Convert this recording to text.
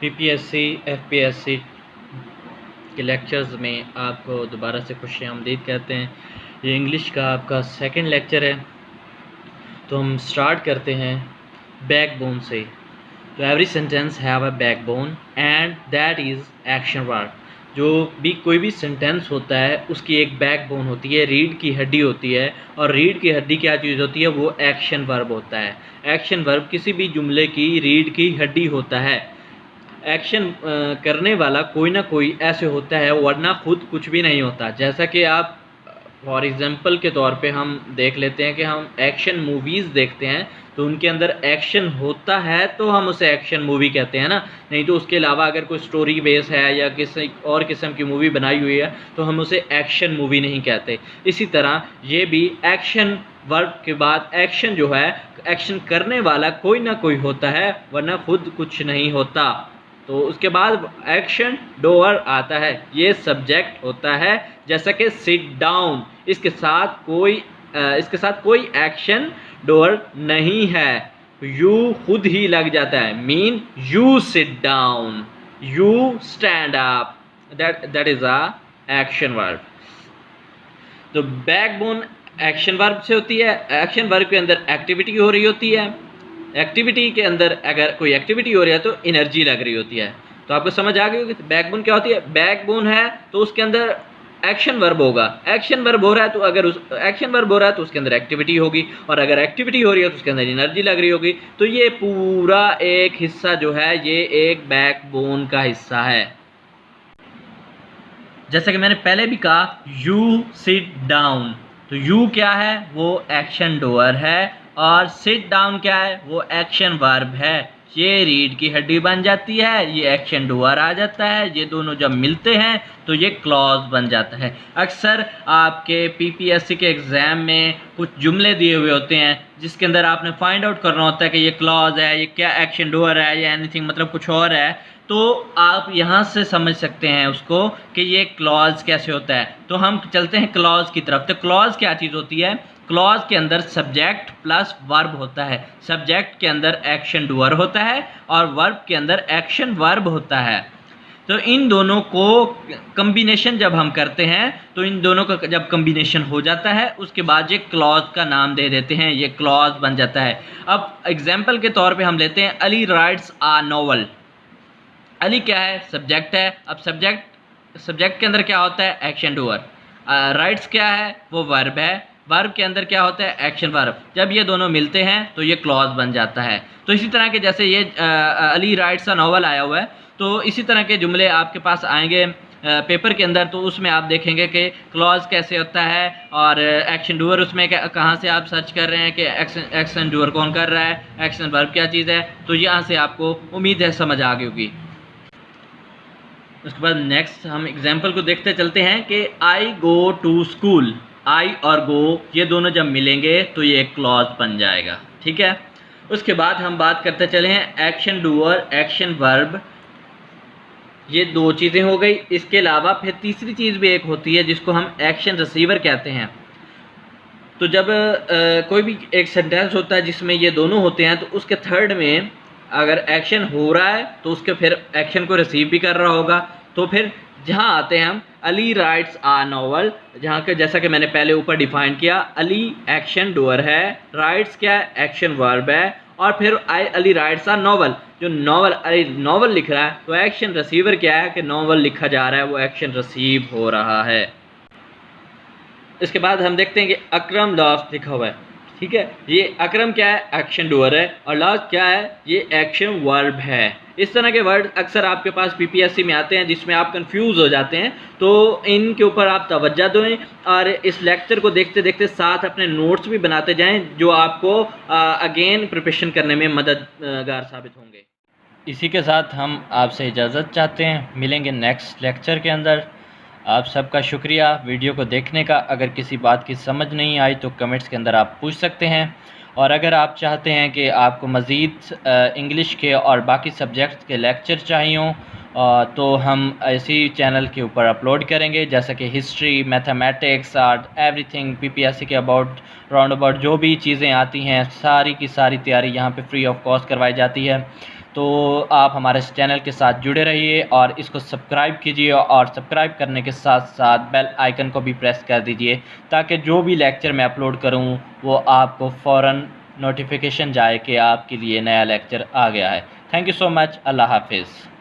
PPSC FPSC के lectures में आपको दोबारा से खुशामदीद कहते हैं। ये इंग्लिश का आपका सेकंड लेक्चर है। तो हम स्टार्ट करते हैं बैकबोन से। तो every sentence have a backbone and that is action verb. जो भी कोई भी सेंटेंस होता है उसकी एक बैकबोन होती है, रीढ़ की हड्डी होती है। और रीढ़ की हड्डी क्या चीज़ होती है? वो एक्शन वर्ब होता है। एक्शन वर्ब किसी भी जुमले की रीढ़ की हड्डी होता है। एक्शन करने वाला कोई ना कोई ऐसे होता है, वरना खुद कुछ भी नहीं होता। जैसा कि आप फॉर एग्ज़ाम्पल के तौर पे हम देख लेते हैं कि हम एक्शन मूवीज़ देखते हैं तो उनके अंदर एक्शन होता है तो हम उसे एक्शन मूवी कहते हैं ना। नहीं तो उसके अलावा अगर कोई स्टोरी बेस है या किसी और किस्म की मूवी बनाई हुई है तो हम उसे एक्शन मूवी नहीं कहते। इसी तरह ये भी एक्शन वर्ब के बाद एक्शन जो है, एक्शन करने वाला कोई ना कोई होता है, वरना खुद कुछ नहीं होता। तो उसके बाद एक्शन डूअर आता है, ये सब्जेक्ट होता है। जैसा कि सिट डाउन, इसके साथ कोई एक्शन डूअर नहीं है। यू खुद ही लग जाता है, mean you sit down, you stand up, that is a action verb. तो बैकबोन एक्शन वर्ब से होती है। एक्शन वर्ब के अंदर एक्टिविटी हो रही होती है। एक्टिविटी के अंदर अगर कोई एक्टिविटी हो रही है तो एनर्जी लग रही होती है। तो आपको समझ आ गई होगी बैकबोन क्या होती है। बैकबोन है तो उसके अंदर एक्शन वर्ब होगा। एक्शन वर्ब हो रहा है तो अगर उस एक्शन वर्ब हो रहा है तो उसके अंदर एक्टिविटी होगी, और अगर एक्टिविटी हो रही है तो उसके अंदर एनर्जी लग रही होगी। तो ये पूरा एक हिस्सा जो है ये एक बैकबोन का हिस्सा है। जैसा कि मैंने पहले भी कहा, यू सिट डाउन, तो यू क्या है? वो एक्शन डूअर है, और सिट डाउन क्या है? वो एक्शन वर्ब है। ये रीढ़ की हड्डी बन जाती है, ये एक्शन डूअर आ जाता है। ये दोनों जब मिलते हैं तो ये क्लॉज बन जाता है। अक्सर आपके पीपीएससी के एग्ज़ाम में कुछ जुमले दिए हुए होते हैं जिसके अंदर आपने फाइंड आउट करना होता है कि ये क्लॉज है, ये क्या एक्शन डूअर है, या एनीथिंग मतलब कुछ और है। तो आप यहाँ से समझ सकते हैं उसको कि ये क्लॉज कैसे होता है। तो हम चलते हैं क्लॉज की तरफ। तो क्लॉज क्या चीज़ होती है? क्लॉज के अंदर सब्जेक्ट प्लस वर्ब होता है। सब्जेक्ट के अंदर एक्शन डूअर होता है और वर्ब के अंदर एक्शन वर्ब होता है। तो इन दोनों को कम्बिनेशन जब हम करते हैं तो इन दोनों का जब कम्बिनेशन हो जाता है उसके बाद ये क्लॉज का नाम दे देते हैं, ये क्लॉज बन जाता है। अब एग्जाम्पल के तौर पे हम लेते हैं अली राइट्स आ नॉवल। अली क्या है? सब्जेक्ट है। अब सब्जेक्ट के अंदर क्या होता है? Action doer. राइट्स क्या है? वो वर्ब है। वर्ब के अंदर क्या होता है? Action verb. जब ये दोनों मिलते हैं तो ये क्लॉज बन जाता है। तो इसी तरह के जैसे ये अली राइट्स अ नॉवल आया हुआ है, तो इसी तरह के जुमले आपके पास आएंगे पेपर के अंदर। तो उसमें आप देखेंगे कि क्लॉज कैसे होता है और एक्शन डूअर उसमें कहाँ से आप सर्च कर रहे हैं कि एक्शन डूअर कौन कर रहा है, एक्शन वर्ब क्या चीज़ है। तो यहाँ से आपको उम्मीद है समझ आ गई होगी। उसके बाद नेक्स्ट हम एग्जाम्पल को देखते चलते हैं कि आई गो टू स्कूल। आई और गो ये दोनों जब मिलेंगे तो ये एक क्लॉज बन जाएगा, ठीक है। उसके बाद हम बात करते चले हैं एक्शन डूअर, एक्शन वर्ब, ये दो चीज़ें हो गई। इसके अलावा फिर तीसरी चीज़ भी एक होती है जिसको हम एक्शन रिसीवर कहते हैं। तो जब कोई भी एक सेंटेंस होता है जिसमें ये दोनों होते हैं तो उसके थर्ड में अगर एक्शन हो रहा है तो उसके फिर एक्शन को रिसीव भी कर रहा होगा। तो फिर जहाँ आते हैं हम अली राइट्स आ नॉवल, जहाँ के जैसा कि मैंने पहले ऊपर डिफाइन किया, अली एक्शन डूअर है, राइट्स क्या है? एक्शन वर्ब है, और फिर अली राइट्स आ नॉवल, जो नॉवल लिख रहा है तो एक्शन रिसीवर क्या है कि नॉवल लिखा जा रहा है, वो एक्शन रिसीव हो रहा है। इसके बाद हम देखते हैं कि अकरम लास्ट लिखा हुआ है, ठीक है। ये अकरम क्या है? एक्शन डूअर है, और लास्ट क्या है? ये एक्शन वर्ब है। इस तरह के वर्ड अक्सर आपके पास पीपीएससी में आते हैं जिसमें आप कंफ्यूज हो जाते हैं। तो इनके ऊपर आप तवज्जो दें और इस लेक्चर को देखते देखते साथ अपने नोट्स भी बनाते जाएं जो आपको अगेन प्रिपरेशन करने में मददगार साबित होंगे। इसी के साथ हम आपसे इजाज़त चाहते हैं, मिलेंगे नेक्स्ट लेक्चर के अंदर। आप सबका शुक्रिया वीडियो को देखने का। अगर किसी बात की समझ नहीं आई तो कमेंट्स के अंदर आप पूछ सकते हैं, और अगर आप चाहते हैं कि आपको मज़ीद इंग्लिश के और बाकी सब्जेक्ट्स के लेक्चर चाहिए हों तो हम इसी चैनल के ऊपर अपलोड करेंगे, जैसा कि history, mathematics, art, everything PPSC के राउंड अबाउट जो भी चीज़ें आती हैं सारी की सारी तैयारी यहाँ पे फ्री ऑफ कॉस्ट करवाई जाती है। तो आप हमारे इस चैनल के साथ जुड़े रहिए और इसको सब्सक्राइब कीजिए और सब्सक्राइब करने के साथ साथ बेल आइकन को भी प्रेस कर दीजिए ताकि जो भी लेक्चर मैं अपलोड करूं वो आपको फ़ौरन नोटिफिकेशन जाए कि आपके लिए नया लेक्चर आ गया है। Thank you so much. अल्लाह हाफिज़।